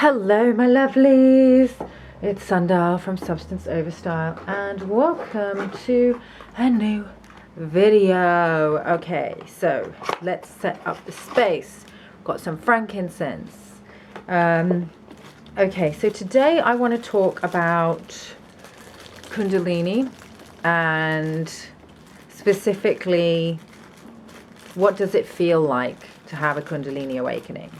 Hello, my lovelies. It's Sundial from Substance Over Style, and welcome to a new video. Okay, so let's set up the space. Got some frankincense. Okay, so today I want to talk about Kundalini, and specifically, what does it feel like to have a Kundalini awakening?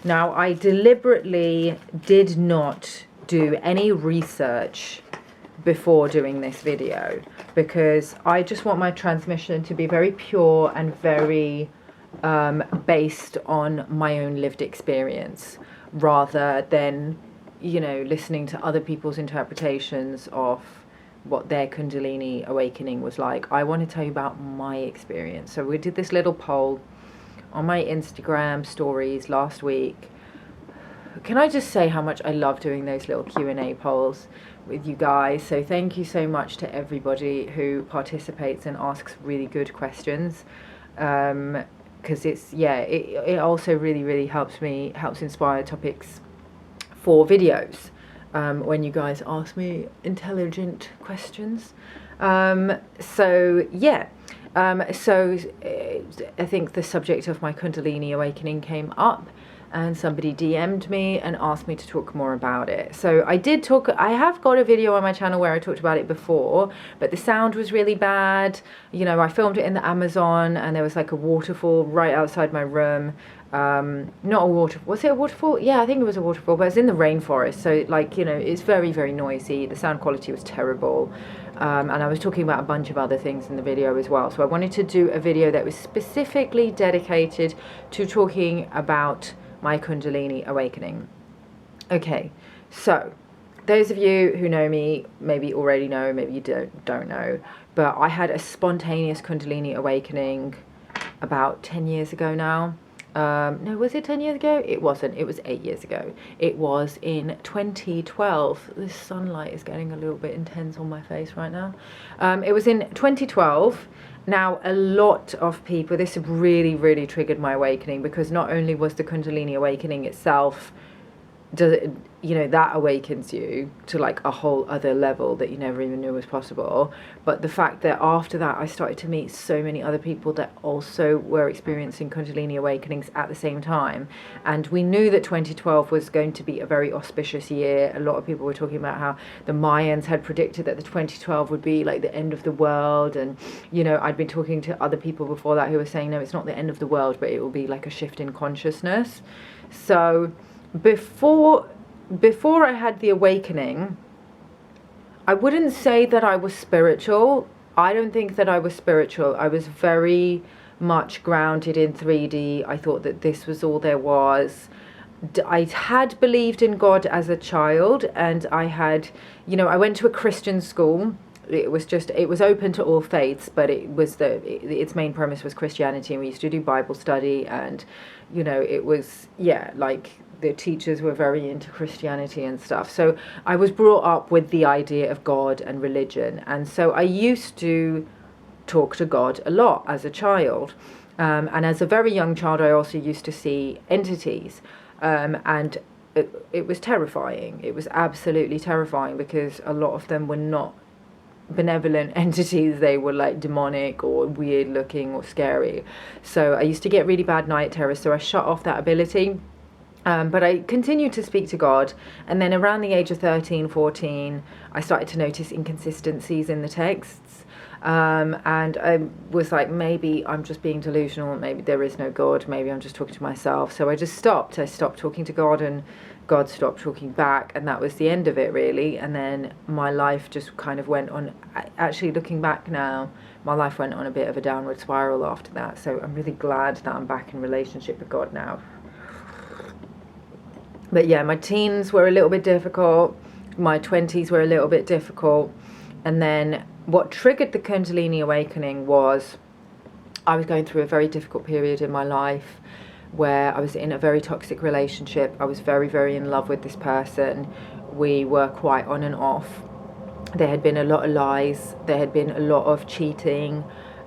Now, I deliberately did not do any research before doing this video because I just want my transmission to be very pure and very based on my own lived experience, rather than, listening to other people's interpretations of what their Kundalini awakening was like. I want to tell you about my experience. So we did this little poll on my Instagram stories last week. Can I just say how much I love doing those little Q&A polls with you guys? So thank you so much to everybody who participates and asks really good questions, because it also really helps inspire topics for videos when you guys ask me intelligent questions. So I think the subject of my Kundalini awakening came up, and somebody DM'd me and asked me to talk more about it. So I have got a video on my channel where I talked about it before, but the sound was really bad. I filmed it in the Amazon, and there was like a waterfall right outside my room. Not a waterfall. Was it a waterfall? Yeah, I think it was a waterfall, but it's in the rainforest. So it's very noisy. The sound quality was terrible. And I was talking about a bunch of other things in the video as well. So I wanted to do a video that was specifically dedicated to talking about my Kundalini awakening. Okay, so those of you who know me maybe already know, maybe you don't know, but I had a spontaneous Kundalini awakening about 10 years ago now. No, was it 10 years ago? It wasn't. It was 8 years ago. It was in 2012. This sunlight is getting a little bit intense on my face right now. It was in 2012. Now, a lot of people, this really triggered my awakening, because not only was the Kundalini awakening itself, that awakens you to like a whole other level that you never even knew was possible, but the fact that after that I started to meet so many other people that also were experiencing Kundalini awakenings at the same time. And we knew that 2012 was going to be a very auspicious year. A lot of people were talking about how the Mayans had predicted that the 2012 would be like the end of the world, and I'd been talking to other people before that who were saying, no, it's not the end of the world, but it will be like a shift in consciousness. So before I had the awakening, I wouldn't say that I was spiritual. I don't think that I was spiritual. I was very much grounded in 3D. I thought that this was all there was. I had believed in God as a child, and I had, I went to a Christian school. It was open to all faiths, but its main premise was Christianity, and we used to do Bible study, and it was the teachers were very into Christianity and stuff. So I was brought up with the idea of God and religion, and so I used to talk to God a lot as a child, and as a very young child I also used to see entities, and it was terrifying. It was absolutely terrifying, because a lot of them were not benevolent entities. They were like demonic or weird looking or scary. So I used to get really bad night terrors, so I shut off that ability. But I continued to speak to God, and then around the age of 13, 14, I started to notice inconsistencies in the texts, and I was like, maybe I'm just being delusional, maybe there is no God, maybe I'm just talking to myself. So I stopped talking to God, and God stopped talking back, and that was the end of it, really. And then my life just kind of went on, actually looking back now, my life went on a bit of a downward spiral after that. So I'm really glad that I'm back in relationship with God now. But yeah, my teens were a little bit difficult. My 20s were a little bit difficult. And then what triggered the Kundalini awakening was I was going through a very difficult period in my life where I was in a very toxic relationship. I was very in love with this person. We were quite on and off. There had been a lot of lies. There had been a lot of cheating,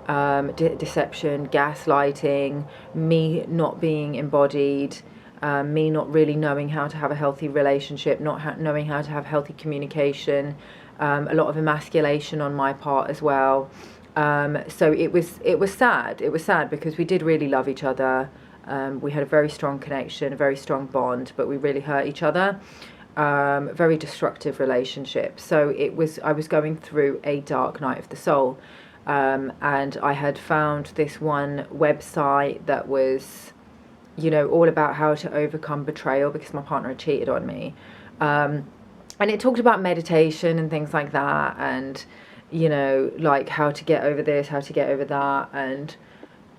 deception, gaslighting, me not being embodied, me not really knowing how to have a healthy relationship, not knowing how to have healthy communication, a lot of emasculation on my part as well. So it was sad. It was sad because we did really love each other. We had a very strong connection, a very strong bond, but we really hurt each other. Very destructive relationship. So I was going through a dark night of the soul. And I had found this one website that was, all about how to overcome betrayal because my partner had cheated on me. And it talked about meditation and things like that, and, like how to get over this, how to get over that. And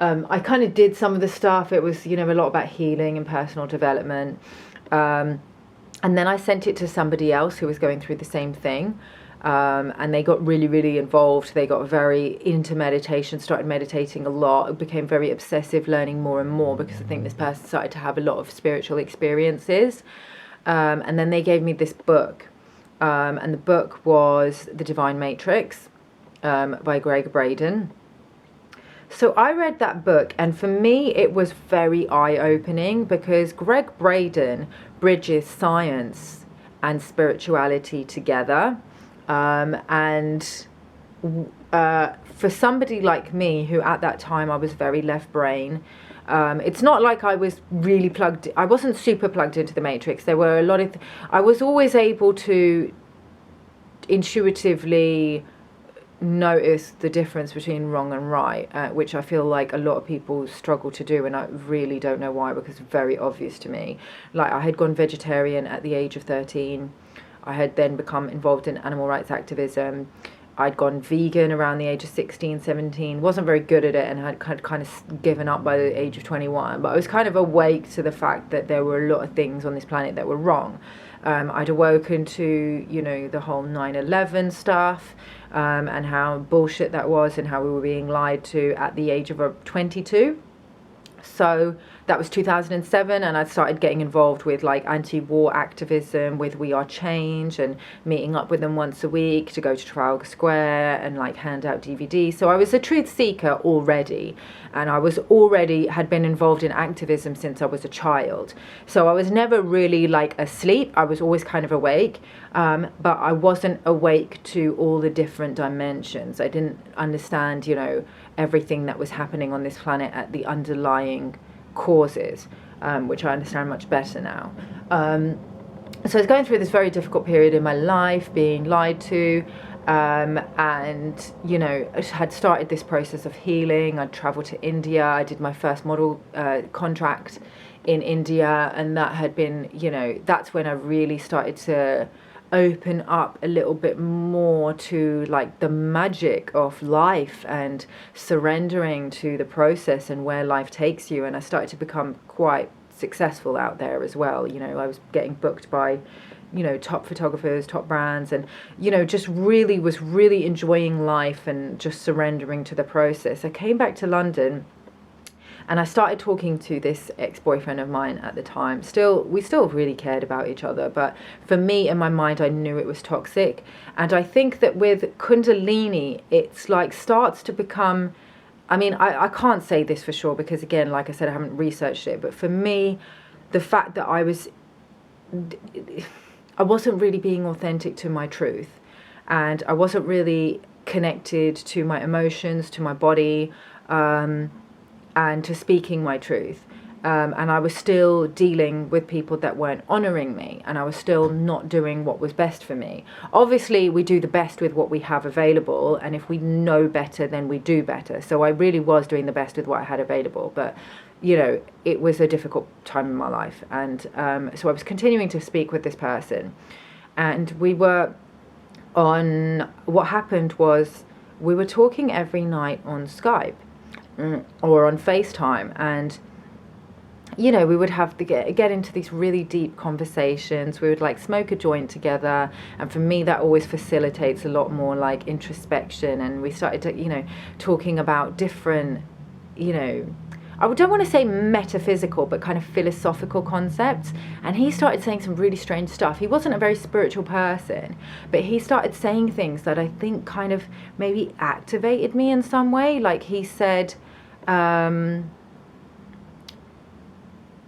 I kind of did some of the stuff. It was, a lot about healing and personal development. And then I sent it to somebody else who was going through the same thing. And they got really, really involved. They got very into meditation, started meditating a lot, became very obsessive, learning more and more, because I think this person started to have a lot of spiritual experiences. And then they gave me this book. And the book was The Divine Matrix by Greg Braden. So I read that book, and for me it was very eye-opening, because Greg Braden bridges science and spirituality together. And for somebody like me, who at that time I was very left brain, it's not like I was really I wasn't super plugged into the matrix. There were a lot of, I was always able to intuitively notice the difference between wrong and right, which I feel like a lot of people struggle to do, and I really don't know why, because it's very obvious to me. Like, I had gone vegetarian at the age of 13. I had then become involved in animal rights activism. I'd gone vegan around the age of 16, 17, wasn't very good at it, and had kind of given up by the age of 21. But I was kind of awake to the fact that there were a lot of things on this planet that were wrong. I'd awoken to, the whole 9/11 stuff, and how bullshit that was, and how we were being lied to at the age of 22. So that was 2007, and I started getting involved with like anti-war activism with We Are Change, and meeting up with them once a week to go to Trafalgar Square and like hand out DVDs. So I was a truth seeker already, and I had been involved in activism since I was a child. So I was never really like asleep. I was always kind of awake, but I wasn't awake to all the different dimensions. I didn't understand, everything that was happening on this planet at the underlying causes, which I understand much better now. So I was going through this very difficult period in my life, being lied to, and had started this process of healing. I'd traveled to India. I did my first model contract in India, and that had been, that's when I really started to open up a little bit more to like the magic of life, and surrendering to the process and where life takes you. And I started to become quite successful out there as well. I was getting booked by, top photographers, top brands, and, just was really enjoying life and just surrendering to the process. I came back to London, and I started talking to this ex-boyfriend of mine at the time. We still really cared about each other, but for me, in my mind, I knew it was toxic. And I think that with Kundalini, it's like starts to become, I can't say this for sure, because again, like I said, I haven't researched it. But for me, the fact that I wasn't really being authentic to my truth, and I wasn't really connected to my emotions, to my body, and to speaking my truth. And I was still dealing with people that weren't honouring me, and I was still not doing what was best for me. Obviously, we do the best with what we have available, and if we know better, then we do better. So I really was doing the best with what I had available, but, it was a difficult time in my life. And so I was continuing to speak with this person, and what happened was we were talking every night on Skype, or on FaceTime, and we would have to get into these really deep conversations. We would like smoke a joint together, and for me that always facilitates a lot more like introspection. And we started to talking about different, I don't want to say metaphysical, but kind of philosophical concepts. And he started saying some really strange stuff. He wasn't a very spiritual person, but he started saying things that I think kind of maybe activated me in some way. Like he said,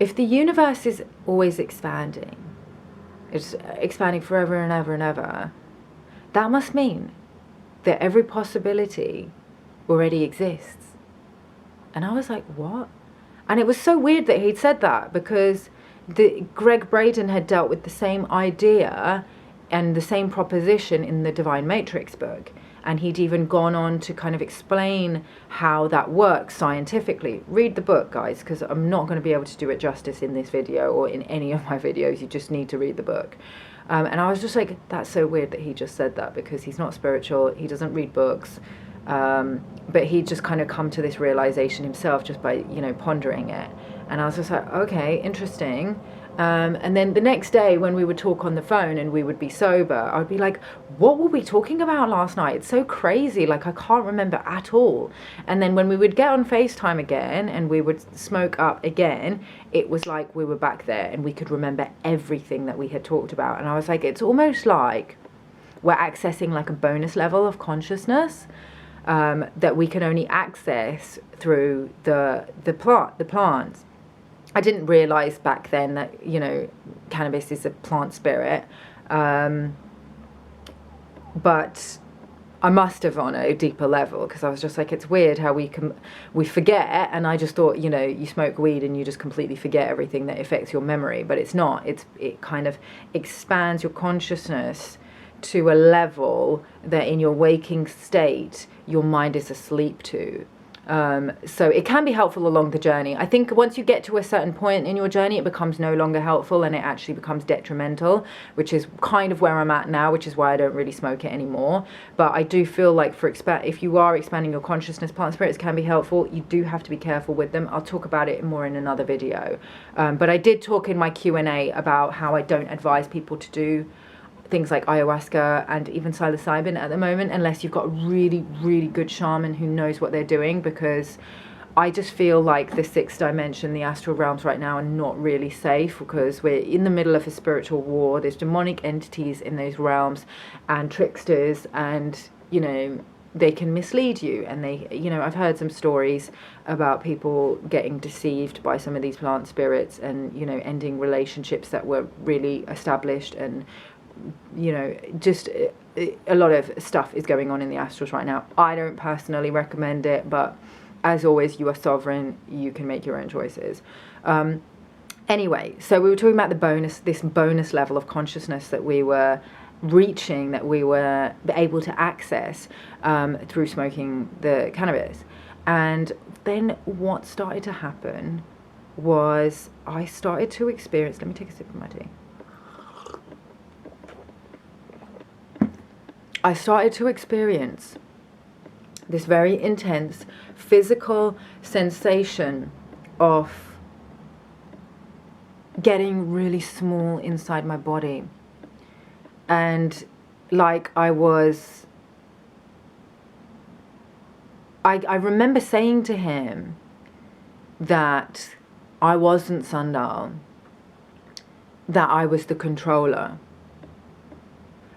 if the universe is always expanding, it's expanding forever and ever and ever, that must mean that every possibility already exists. And I was like, what? And it was so weird that he'd said that, because Greg Braden had dealt with the same idea and the same proposition in the Divine Matrix book. And he'd even gone on to kind of explain how that works scientifically. Read the book, guys, because I'm not going to be able to do it justice in this video or in any of my videos. You just need to read the book. And I was just like, that's so weird that he just said that, because he's not spiritual. He doesn't read books. But he just kind of come to this realization himself just by, you know, pondering it. And I was just like, okay, interesting. And then the next day when we would talk on the phone and we would be sober, I would be like, what were we talking about last night? It's so crazy. Like, I can't remember at all. And then when we would get on FaceTime again and we would smoke up again, it was like we were back there and we could remember everything that we had talked about. And I was like, it's almost like we're accessing like a bonus level of consciousness that we can only access through the plants. I didn't realize back then that, you know, cannabis is a plant spirit, but I must have on a deeper level, because I was just like, it's weird how we forget. And I just thought, you know, you smoke weed and you just completely forget everything that affects your memory, but it's not. It kind of expands your consciousness to a level that in your waking state your mind is asleep to. So it can be helpful along the journey. I think once you get to a certain point in your journey, it becomes no longer helpful and it actually becomes detrimental, which is kind of where I'm at now, which is why I don't really smoke it anymore. But I do feel like if you are expanding your consciousness, plant spirits can be helpful. You do have to be careful with them. I'll talk about it more in another video. But I did talk in my Q&A about how I don't advise people to do things like ayahuasca and even psilocybin at the moment, unless you've got a really, really good shaman who knows what they're doing, because I just feel like the sixth dimension, the astral realms right now, are not really safe, because we're in the middle of a spiritual war. There's demonic entities in those realms and tricksters, and, you know, they can mislead you. And they, you know, I've heard some stories about people getting deceived by some of these plant spirits and, you know, ending relationships that were really established. And, you know, just a lot of stuff is going on in the astrals right now. I don't personally recommend it, but as always, you are sovereign. You can make your own choices. Anyway, so we were talking about this bonus level of consciousness that we were reaching, that we were able to access through smoking the cannabis. And then what started to happen was I started to experience, let me take a sip of my tea. I started to experience this very intense physical sensation of getting really small inside my body. And like I remember saying to him that I wasn't Sundal, that I was the controller.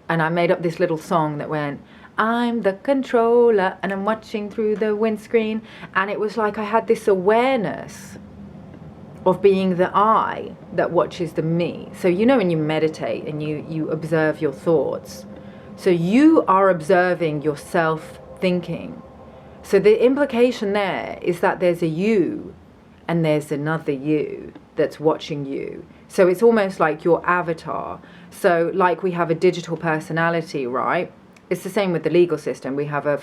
And I made up this little song that went, I'm the controller and I'm watching through the windscreen. And it was like I had this awareness of being the I that watches the me. So, you know, when you meditate and you observe your thoughts, so you are observing yourself thinking. So the implication there is that there's a you and there's another you that's watching you. So it's almost like your avatar. So like we have a digital personality, right? It's the same with the legal system. We have a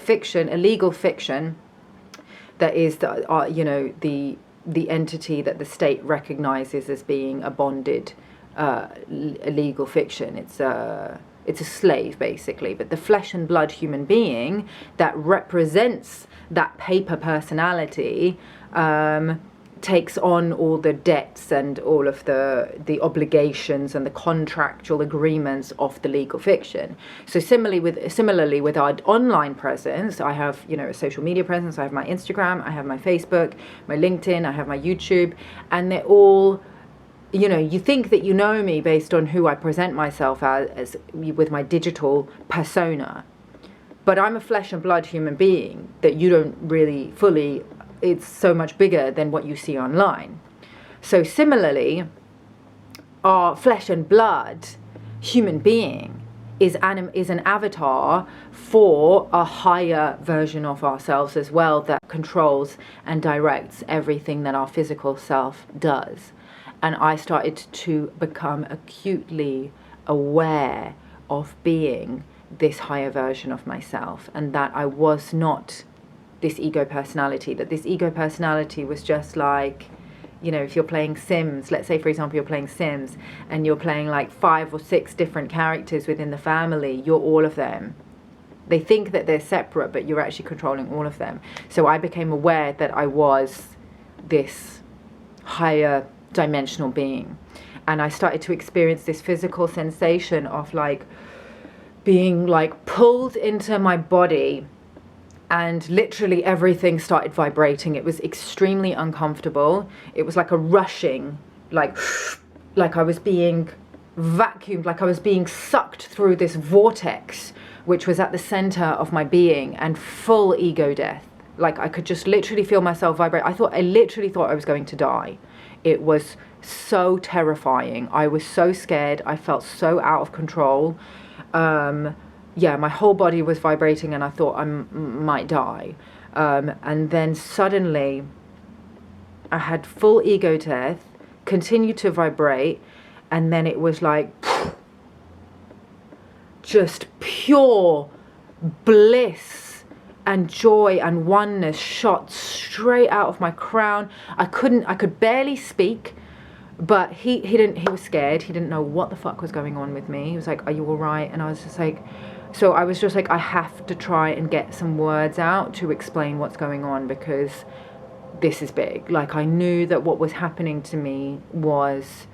legal fiction that is the entity that the state recognizes as being a bonded legal fiction. It's a slave, basically. But the flesh and blood human being that represents that paper personality takes on all the debts and all of the obligations and the contractual agreements of the legal fiction. So similarly with our online presence, I have, you know, a social media presence. I have my Instagram, I have my Facebook, my LinkedIn, I have my YouTube, and they're all, you know, you think that you know me based on who I present myself as with my digital persona, but I'm a flesh and blood human being that you don't really fully. It's so much bigger than what you see online. So similarly, our flesh and blood human being is an avatar for a higher version of ourselves as well, that controls and directs everything that our physical self does. And I started to become acutely aware of being this higher version of myself, and that I was not this ego personality, that this ego personality was just like, you know, if you're playing Sims, let's say, for example, you're playing Sims and you're playing like 5 or 6 different characters within the family, you're all of them. They think that they're separate, but you're actually controlling all of them. So I became aware that I was this higher dimensional being. And I started to experience this physical sensation of like being like pulled into my body, and literally everything started vibrating. It was extremely uncomfortable. It was like a rushing, like I was being vacuumed, like I was being sucked through this vortex, which was at the center of my being, and full ego death. Like I could just literally feel myself vibrate. I literally thought I was going to die. It was so terrifying. I was so scared. I felt so out of control. Yeah, my whole body was vibrating, and I thought I might die. And then suddenly I had full ego death, continued to vibrate, and then it was like just pure bliss and joy and oneness shot straight out of my crown. I could barely speak, but he was scared. He didn't know what the fuck was going on with me. He was like, "Are you all right?" And I was just like, so I was just like, I have to try and get some words out to explain what's going on, because this is big. Like I knew that what was happening to me was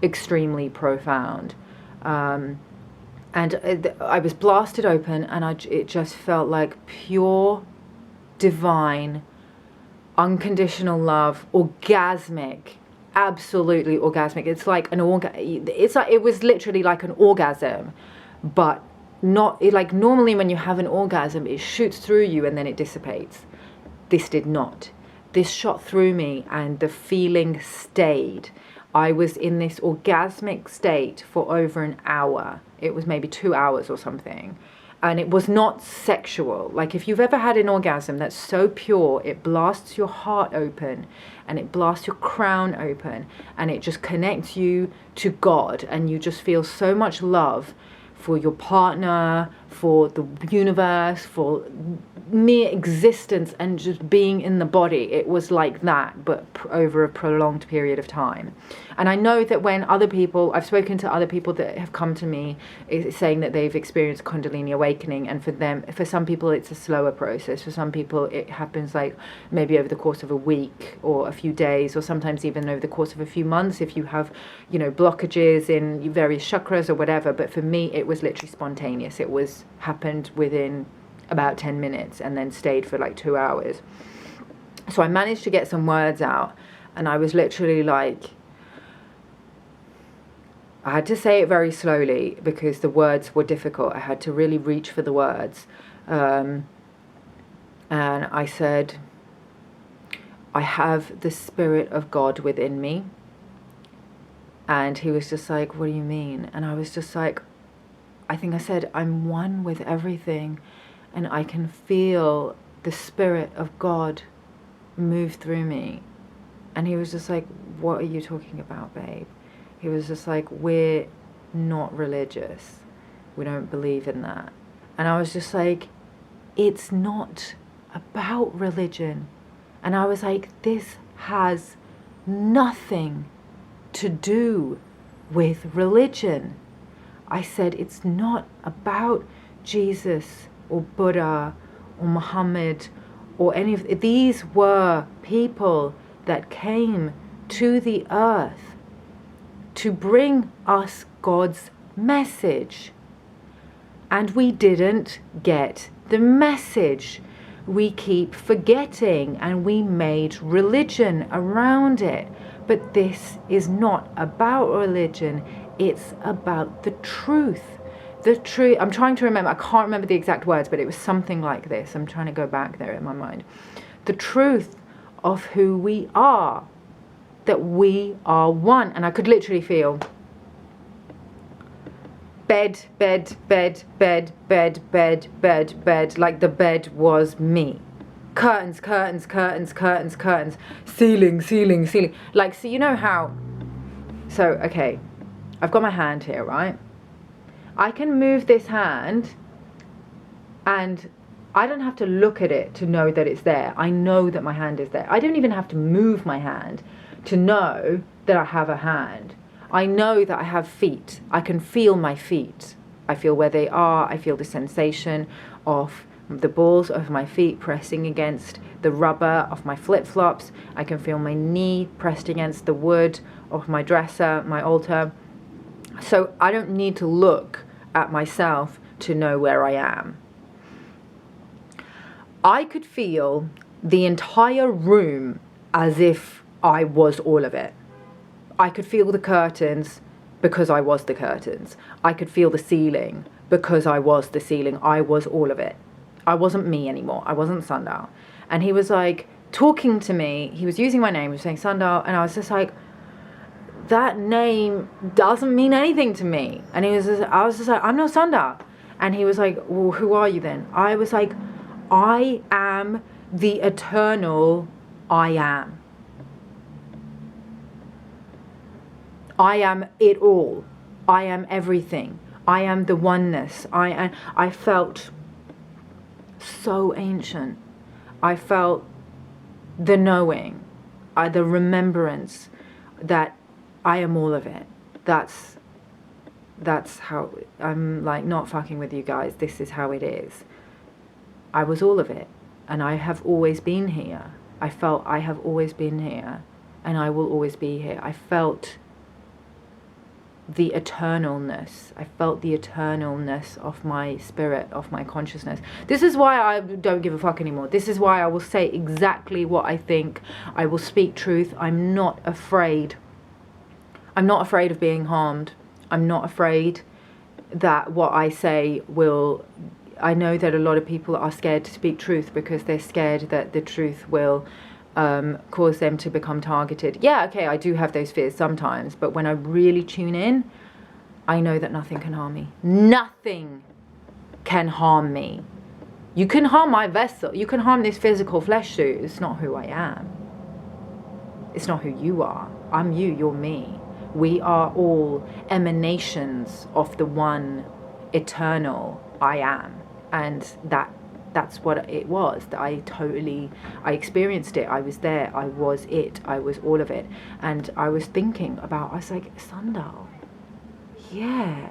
extremely profound. And I was blasted open, and it just felt like pure, divine, unconditional love, orgasmic, absolutely orgasmic. It's like it was literally like an orgasm, but not like normally when you have an orgasm, it shoots through you and then it dissipates. This did not. This shot through me, and the feeling stayed. I was in this orgasmic state for over an hour. It was maybe 2 hours or something. And it was not sexual. Like if you've ever had an orgasm that's so pure, it blasts your heart open, and it blasts your crown open, and it just connects you to God, and you just feel so much love for your partner, for the universe, for mere existence, and just being in the body. It was like that, but over a prolonged period of time. And I know that when other people, I've spoken to other people that have come to me saying that they've experienced Kundalini awakening, and for some people it's a slower process. For some people it happens like maybe over the course of a week or a few days, or sometimes even over the course of a few months if you have, you know, blockages in various chakras or whatever. But for me it was literally spontaneous. It happened within about 10 minutes and then stayed for like 2 hours. So I managed to get some words out, and I was literally like, I had to say it very slowly because the words were difficult. I had to really reach for the words. And I said, I have the Spirit of God within me. And he was just like, what do you mean? And I was just like, I think I said, I'm one with everything, and I can feel the Spirit of God move through me. And he was just like, what are you talking about, babe? He was just like, we're not religious. We don't believe in that. And I was just like, it's not about religion. And I was like, this has nothing to do with religion. I said, it's not about Jesus or Buddha or Muhammad or any of these were people that came to the earth to bring us God's message. And we didn't get the message. We keep forgetting, and we made religion around it. But this is not about religion. It's about the truth. The truth. I'm trying to remember. I can't remember the exact words, but it was something like this. I'm trying to go back there in my mind. The truth of who we are. that we are one. And I could literally feel bed, bed, bed, bed, bed, bed, bed, bed, like the bed was me. Curtains, curtains, curtains, curtains, curtains, ceiling, ceiling, ceiling. Like, so you know how, so, okay, I've got my hand here, right? I can move this hand and I don't have to look at it to know that it's there. I know that my hand is there. I don't even have to move my hand to know that I have a hand. I know that I have feet. I can feel my feet. I feel where they are. I feel the sensation of the balls of my feet pressing against the rubber of my flip-flops. I can feel my knee pressed against the wood of my dresser, my altar. So I don't need to look at myself to know where I am. I could feel the entire room as if I was all of it. I could feel the curtains because I was the curtains. I could feel the ceiling because I was the ceiling. I was all of it. I wasn't me anymore. I wasn't Sundar. And he was like talking to me. He was using my name. He was saying Sundar. And I was just like, that name doesn't mean anything to me. And I was just like, I'm not Sundar. And he was like, well, who are you then? I was like, I am the eternal I am. I am it all. I am everything. I am the oneness. I felt so ancient. I felt the knowing, the remembrance that I am all of it. That's how, I'm like not fucking with you guys. This is how it is. I was all of it. And I have always been here. I felt I have always been here. And I will always be here. I felt the eternalness. I felt the eternalness of my spirit, of my consciousness. This is why I don't give a fuck anymore. This is why I will say exactly what I think. I will speak truth. I'm not afraid. I'm not afraid of being harmed. I'm not afraid that what I say will... I know that a lot of people are scared to speak truth because they're scared that the truth will cause them to become targeted. Yeah, okay, I do have those fears sometimes, but when I really tune in, I know that nothing can harm me. Nothing can harm me. You can harm my vessel. You can harm this physical flesh suit. It's not who I am. It's not who you are. I'm you, you're me. We are all emanations of the one eternal I am. And that's what it was. That I experienced it. I was there. I was it. I was all of it. And I was thinking about, I was like, Sundar, yeah,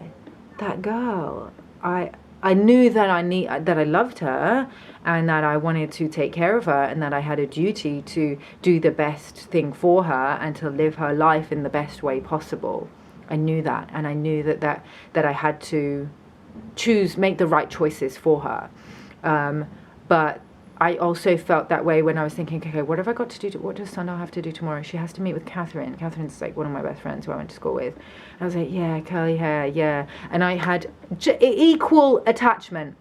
that girl. I knew that I loved her and that I wanted to take care of her and that I had a duty to do the best thing for her and to live her life in the best way possible. I knew that, and I knew that I had to make the right choices for her. But I also felt that way when I was thinking, okay, what have I got to do? What does Sundar have to do tomorrow? She has to meet with Catherine. Catherine's like one of my best friends who I went to school with. And I was like, yeah, curly hair, yeah. And I had equal attachment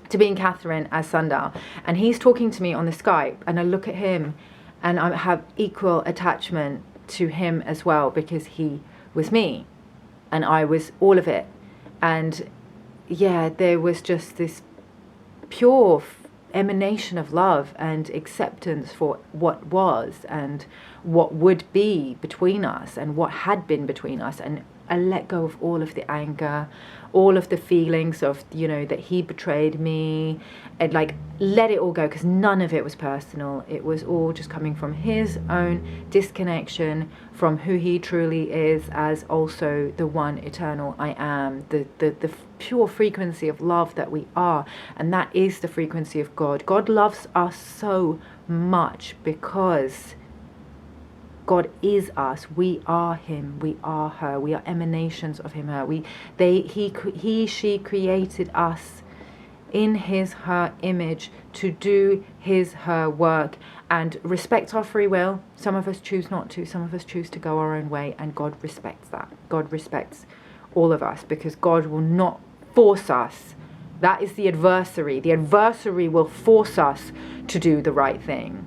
to being Catherine as Sundar. And he's talking to me on the Skype, and I look at him and I have equal attachment to him as well, because he was me and I was all of it. And yeah, there was just this pure emanation of love and acceptance for what was and what would be between us and what had been between us. And I let go of all of the anger, all of the feelings of, you know, that he betrayed me, and like let it all go, because none of it was personal. It was all just coming from his own disconnection from who he truly is as also the one eternal I am, the pure frequency of love that we are. And that is the frequency of God. God loves us so much because God is us. We are him. We are her. We are emanations of him, her. She created us in his, her image to do his, her work and respect our free will. Some of us choose not to. Some of us choose to go our own way, and God respects that. God respects all of us because God will not force us. That is the adversary. The adversary will force us to do the right thing.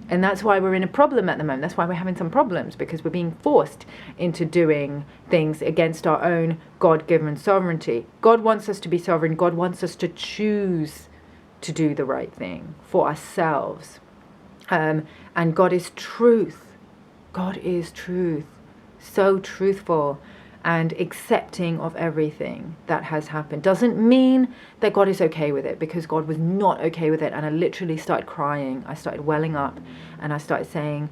And that's why we're in a problem at the moment. That's why we're having some problems, because we're being forced into doing things against our own God-given sovereignty. God wants us to be sovereign. God wants us to choose to do the right thing for ourselves. And God is truth. God is truth. So truthful and accepting of everything that has happened. Doesn't mean that God is okay with it, because God was not okay with it. And I literally started crying. I started welling up, and I started saying,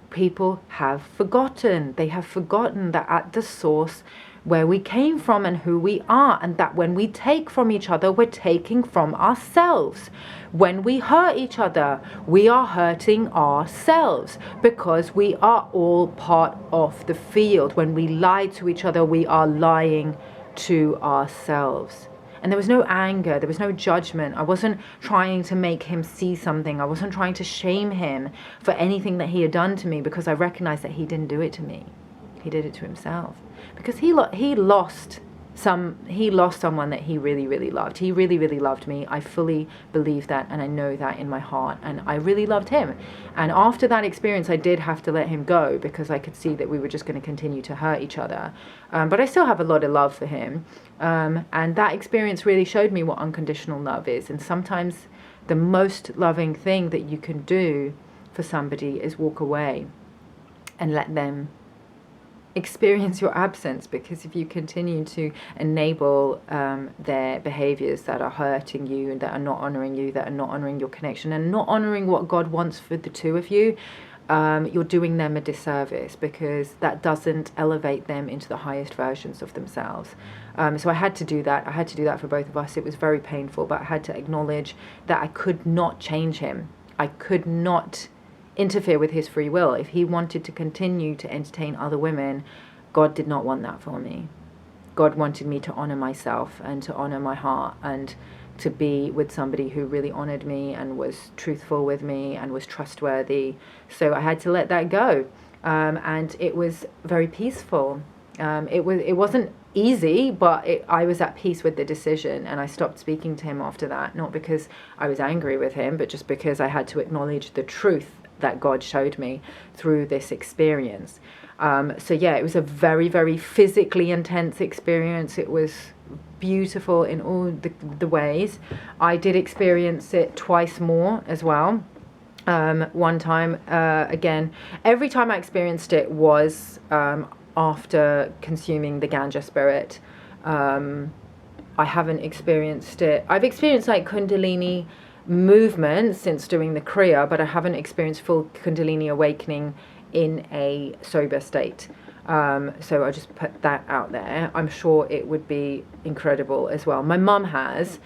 people have forgotten. They have forgotten that at the source where we came from and who we are, and that when we take from each other, we're taking from ourselves. When we hurt each other, we are hurting ourselves, because we are all part of the field. When we lie to each other, we are lying to ourselves. And there was no anger, there was no judgment. I wasn't trying to make him see something. I wasn't trying to shame him for anything that he had done to me, because I recognized that he didn't do it to me. He did it to himself, because he lost someone that he really, really loved. He really, really loved me. I fully believe that, and I know that in my heart, and I really loved him. And after that experience, I did have to let him go, because I could see that we were just going to continue to hurt each other. But I still have a lot of love for him. And that experience really showed me what unconditional love is. And sometimes the most loving thing that you can do for somebody is walk away and let them experience your absence, because if you continue to enable their behaviors that are hurting you and that are not honoring you, that are not honoring your connection and not honoring what God wants for the two of you, you're doing them a disservice, because that doesn't elevate them into the highest versions of themselves. So I had to do that. I had to do that for both of us. It was very painful, but I had to acknowledge that I could not change him. I could not interfere with his free will. If he wanted to continue to entertain other women, God did not want that for me. God wanted me to honor myself and to honor my heart, and to be with somebody who really honored me and was truthful with me and was trustworthy. So I had to let that go, and it was very peaceful. It wasn't easy, but I was at peace with the decision, and I stopped speaking to him after that, not because I was angry with him, but just because I had to acknowledge the truth that God showed me through this experience. So yeah, it was a very, very physically intense experience. It was beautiful in all the ways. I did experience it twice more as well. One time, again, every time I experienced it was after consuming the ganja spirit. I haven't experienced it. I've experienced like Kundalini movement since doing the Kriya, but I haven't experienced full Kundalini awakening in a sober state. So I just put that out there. I'm sure it would be incredible as well. My mum has.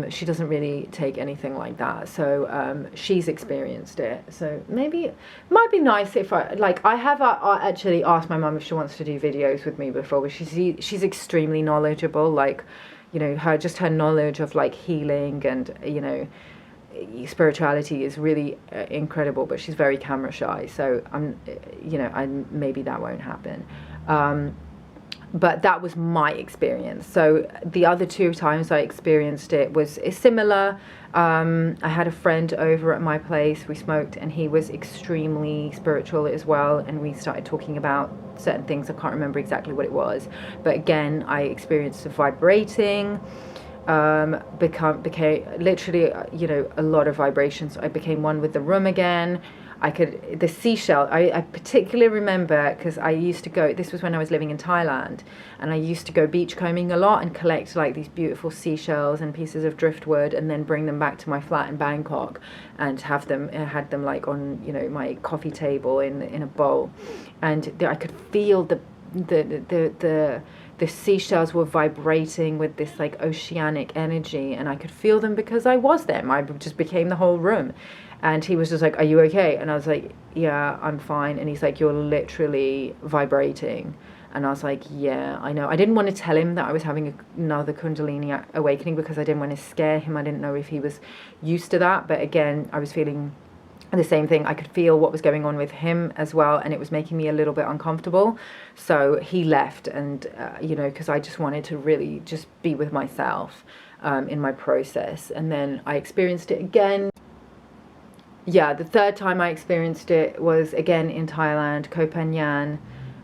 She doesn't really take anything like that, so she's experienced it. So maybe it might be nice if I have actually asked my mum if she wants to do videos with me before, but she's extremely knowledgeable. Like, you know, her knowledge of like healing and, you know, spirituality is really incredible, but she's very camera shy, so maybe that won't happen. But that was my experience. So the other two times I experienced it was similar. I had a friend over at my place, we smoked, and he was extremely spiritual as well, and we started talking about certain things. I can't remember exactly what it was, but again, I experienced the vibrating, became literally, a lot of vibrations. I became one with the room again. The seashell, I particularly remember, because I used to go, this was when I was living in Thailand, and I used to go beachcombing a lot and collect like these beautiful seashells and pieces of driftwood, and then bring them back to my flat in Bangkok and had them like on, my coffee table in a bowl. And I could feel the seashells were vibrating with this like oceanic energy, and I could feel them because I was them. I just became the whole room. And he was just like, "Are you okay?" And I was like, "Yeah, I'm fine." And he's like, "You're literally vibrating." And I was like, "Yeah, I know." I didn't want to tell him that I was having another Kundalini awakening, because I didn't want to scare him. I didn't know if he was used to that. But again, I was feeling the same thing. I could feel what was going on with him as well, and it was making me a little bit uncomfortable. So he left, and because I just wanted to really just be with myself in my process. And then I experienced it again. yeah, the third time I experienced it was again in Thailand, Koh Phangan.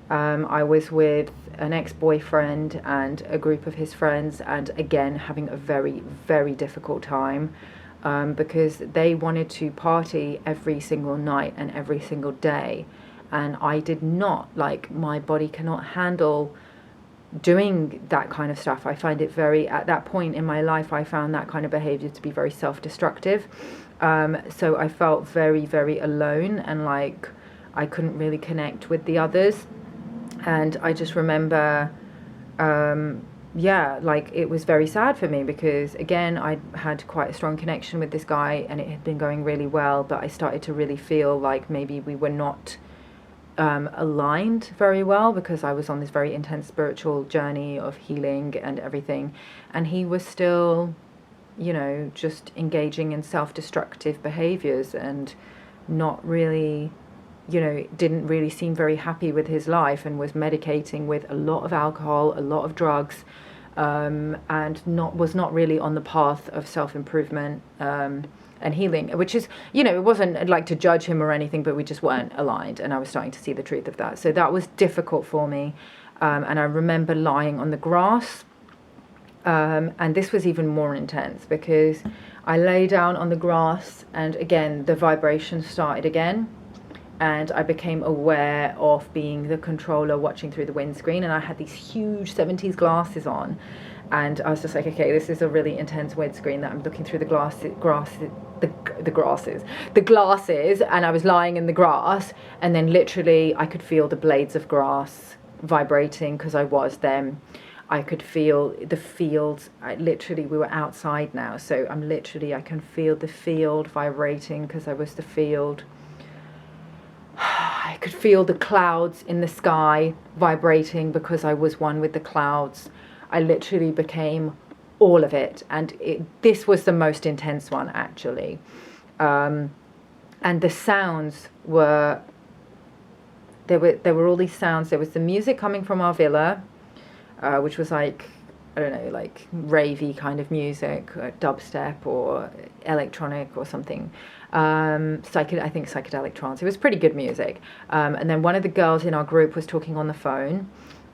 I was with an ex-boyfriend and a group of his friends, and again having a very, very difficult time, because they wanted to party every single night and every single day, and I did not. Like, my body cannot handle doing that kind of stuff. I find it very, at that point in my life, I found that kind of behavior to be very self-destructive. So I felt very, very alone, and like I couldn't really connect with the others. And I just remember, yeah, like it was very sad for me, because again, I had quite a strong connection with this guy and it had been going really well, but I started to really feel like maybe we were not aligned very well, because I was on this very intense spiritual journey of healing and everything, and he was still, you know, just engaging in self-destructive behaviors and not really, you know, didn't really seem very happy with his life, and was medicating with a lot of alcohol, a lot of drugs, and was not really on the path of self-improvement and healing, which is, you know, it wasn't like to judge him or anything, but we just weren't aligned, and I was starting to see the truth of that. So that was difficult for me, and I remember lying on the grass, and this was even more intense, because I lay down on the grass, and again the vibration started again, and I became aware of being the controller watching through the windscreen, and I had these huge 70s glasses on, and I was just like, okay, this is a really intense windscreen that I'm looking through the glasses, and I was lying in the grass, and then literally I could feel the blades of grass vibrating, because I was then. I could feel the fields. We were outside now, so I can feel the field vibrating, because I was the field. I could feel the clouds in the sky vibrating, because I was one with the clouds. I literally became all of it, and this was the most intense one, actually. And the sounds were, there were all these sounds. There was the music coming from our villa, which was like, I don't know, like ravey kind of music, dubstep or electronic or something. I think psychedelic trance. It was pretty good music. And then one of the girls in our group was talking on the phone.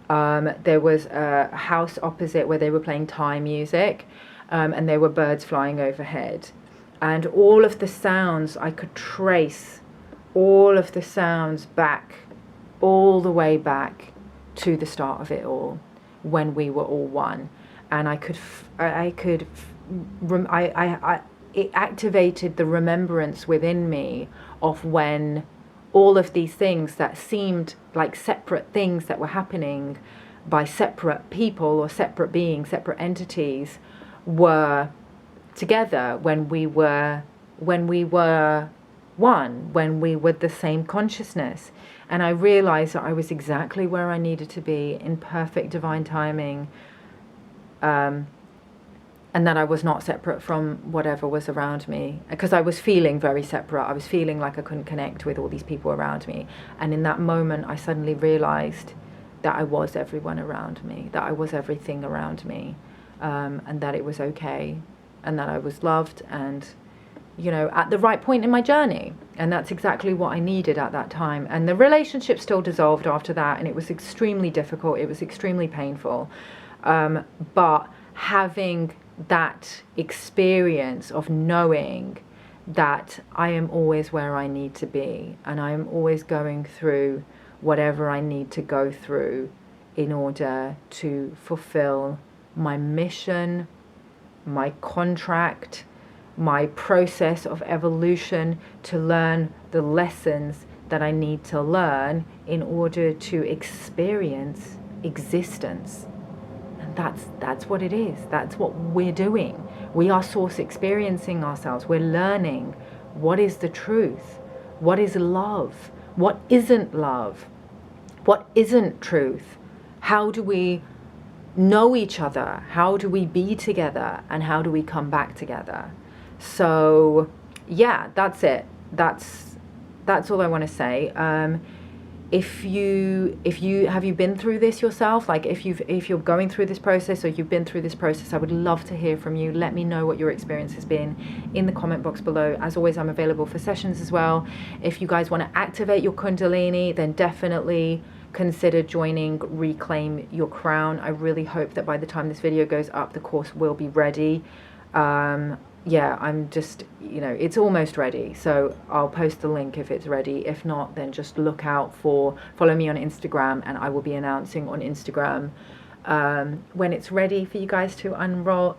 There was a house opposite where they were playing Thai music, and there were birds flying overhead. And all of the sounds, I could trace all of the sounds back, all the way back to the start of it all, when we were all one. And it activated the remembrance within me of when all of these things that seemed like separate things that were happening by separate people or separate beings, separate entities, were together when we were one, when we were the same consciousness. And I realized that I was exactly where I needed to be in perfect divine timing, and that I was not separate from whatever was around me, because I was feeling very separate. I was feeling like I couldn't connect with all these people around me. And in that moment, I suddenly realized that I was everyone around me, that I was everything around me, and that it was okay, and that I was loved, and, you know, at the right point in my journey. And that's exactly what I needed at that time. And the relationship still dissolved after that, and it was extremely difficult. It was extremely painful. But having that experience of knowing that I am always where I need to be, and I am always going through whatever I need to go through in order to fulfill my mission, my contract, my process of evolution, to learn the lessons that I need to learn in order to experience existence. And that's what it is. That's what we're doing. We are source experiencing ourselves. We're learning what is the truth, what is love, what isn't love, what isn't truth. How do we know each other? How do we be together? And how do we come back together? So yeah, that's it. That's all I want to say. if you have you been through this yourself, like if you're going through this process, or you've been through this process, I would love to hear from you. Let me know what your experience has been in the comment box below. As always, I'm available for sessions as well. If you guys want to activate your Kundalini, then definitely consider joining Reclaim Your Crown. I really hope that by the time this video goes up, the course will be ready. Yeah, I'm just, you know, it's almost ready, so I'll post the link if it's ready. If not, then just look out follow me on Instagram, and I will be announcing on Instagram when it's ready for you guys to enroll,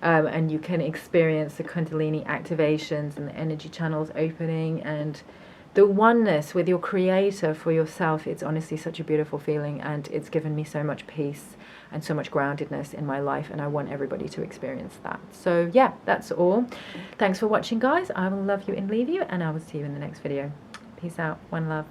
and you can experience the Kundalini activations and the energy channels opening and the oneness with your creator for yourself. It's honestly such a beautiful feeling, and it's given me so much peace and so much groundedness in my life, and I want everybody to experience that. So yeah, that's all. Thanks for watching, guys. I will love you and leave you, and I will see you in the next video. Peace out. One love.